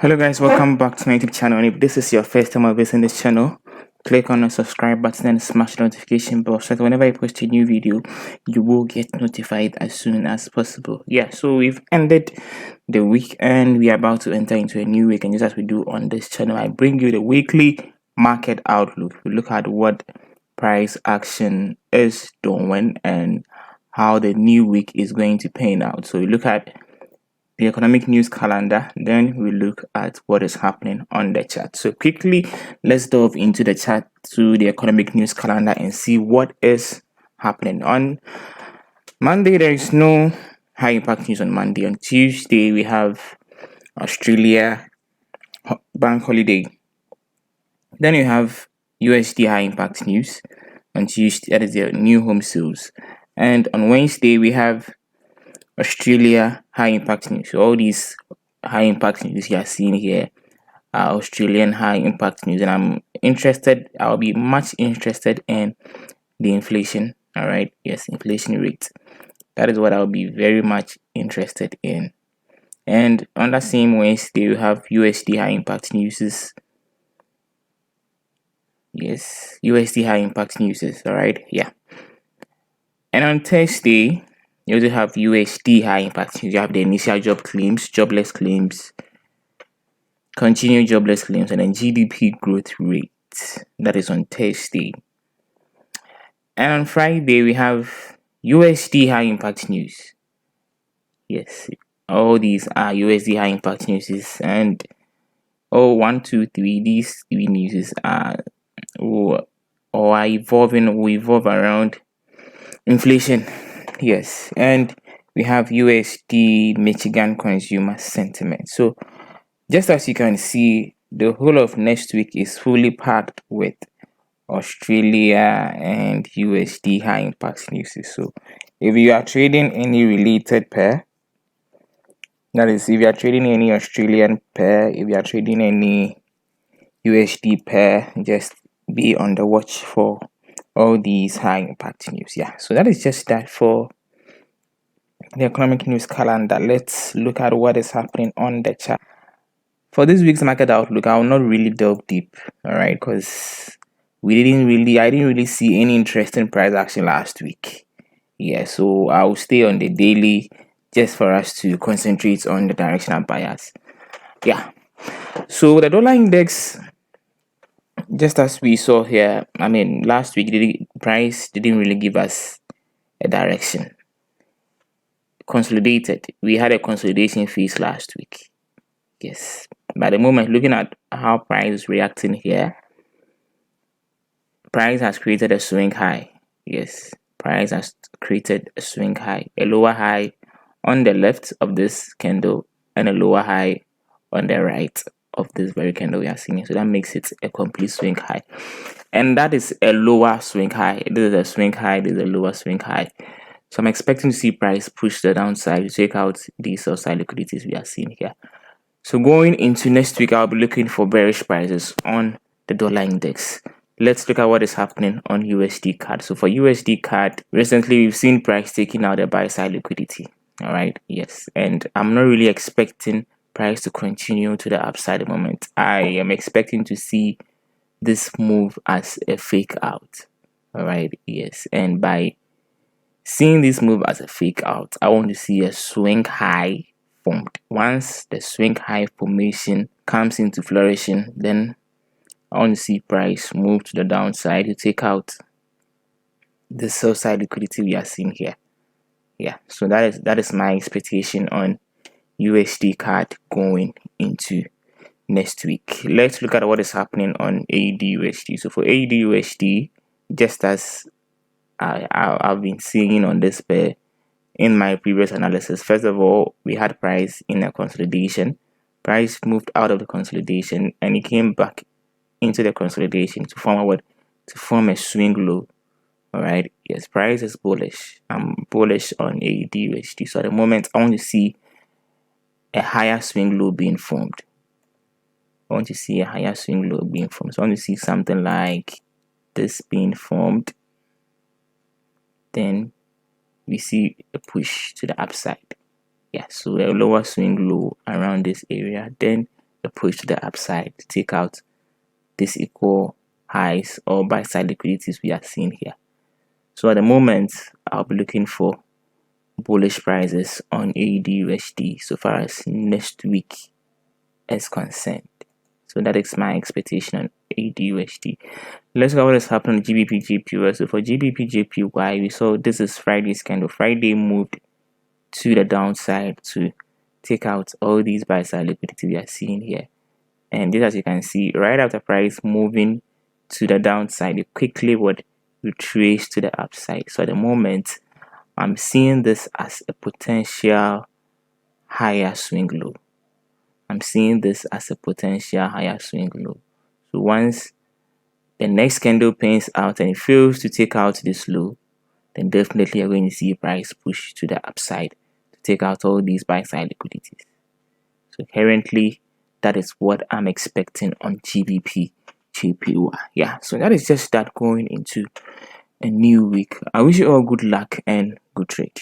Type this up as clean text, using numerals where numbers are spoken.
Hello guys, welcome back to my YouTube channel. And if this is your first time of visiting this channel, click on the subscribe button and smash the notification bell so that whenever I post a new video, you will get notified as soon as possible. Yeah, so we've ended the week and we are about to enter into a new week. And just as we do on this channel, I bring you the weekly market outlook. We look at what price action is doing and how the new week is going to pan out. So we look at the economic news calendar, then we look at what is happening on the chart. So quickly, let's delve into the chart to the economic news calendar and see what is happening. On Monday, there is no high impact news on Monday. On Tuesday, we have Australia bank holiday. Then you have USD high impact news on Tuesday, that is the new home sales. And on Wednesday, we have Australia high impact news. So all these high impact news you are seeing here are Australian high impact news, and I'll be much interested in the inflation. All right, yes, inflation rate. That is what I'll be very much interested in. And on that same Wednesday, we have USD high impact news. Yes, USD high impact news. All right, yeah. And on Thursday, you also have USD high impact news. You have the initial job claims, jobless claims, continued jobless claims, and then GDP growth rate. That is on Thursday. And on Friday, we have USD high impact news. Yes, all these are USD high impact news, and 1, 2, 3. These three news are evolving. We evolve around inflation. Yes, and we have USD Michigan consumer sentiment. So just as you can see, the whole of next week is fully packed with Australia and USD high impact news. So if you are trading any related pair, that is, if you are trading any Australian pair, if you are trading any USD pair, just be on the watch for all these high impact news. Yeah, so that is just that for the economic news calendar. Let's look at what is happening on the chart. For this week's market outlook, I will not really delve deep, all right, because I didn't really see any interesting price action last week. Yeah, so I'll stay on the daily just for us to concentrate on the directional bias. Yeah, so the dollar index, just as we saw here, last week the price didn't really give us a direction. Consolidated, we had a consolidation phase last week. Yes, by the moment, looking at how price is reacting here, price has created a swing high. Yes, price has created a swing high, a lower high on the left of this candle and a lower high on the right of this very candle we are seeing. So that makes it a complete swing high, and that is a lower swing high. This is a swing high, this is a lower swing high. So I'm expecting to see price push the downside to take out these sell side liquidities we are seeing here. So going into next week, I'll be looking for bearish prices on the dollar index. Let's look at what is happening on USD-CAD. So for USD-CAD, recently we've seen price taking out the buy side liquidity. All right, yes, and I'm not really expecting price to continue to the upside at the moment. I am expecting to see this move as a fake out. All right, yes, and by seeing this move as a fake out, I want to see a swing high formed. Once the swing high formation comes into flourishing, then I want to see price move to the downside to take out the sell side liquidity we are seeing here. Yeah, so that is my expectation on USD-CAD going into next week. Let's look at what is happening on AUD/USD. So for AUD/USD, just as I've been seeing on this pair in my previous analysis, first of all, we had price in a consolidation. Price moved out of the consolidation and it came back into the consolidation to form a swing low. All right, yes, price is bullish. I'm bullish on AUD/USD. So at the moment, I want to see a higher swing low being formed. So I want to see something like this being formed. Then we see a push to the upside. Yeah, so a lower swing low around this area. Then a push to the upside to take out these equal highs or buy side liquidities we are seeing here. So at the moment, I'll be looking for bullish prices on AUD/USD so far as next week is concerned. So that is my expectation on AUD/USD. Let's go what is happening on GBPJPY. So for GBPJPY, we saw this is Friday's candle. Friday moved to the downside to take out all these buy side liquidity we are seeing here. And this, as you can see, right after price moving to the downside, it quickly would retrace to the upside. So at the moment, I'm seeing this as a potential higher swing low. I'm seeing this as a potential higher swing low. So once the next candle pans out and it fails to take out this low, then definitely you're going to see a price push to the upside to take out all these buy side liquidities. So currently, that is what I'm expecting on GBPJPY. Yeah, so that is just that going into a new week. I wish you all good luck and good trade.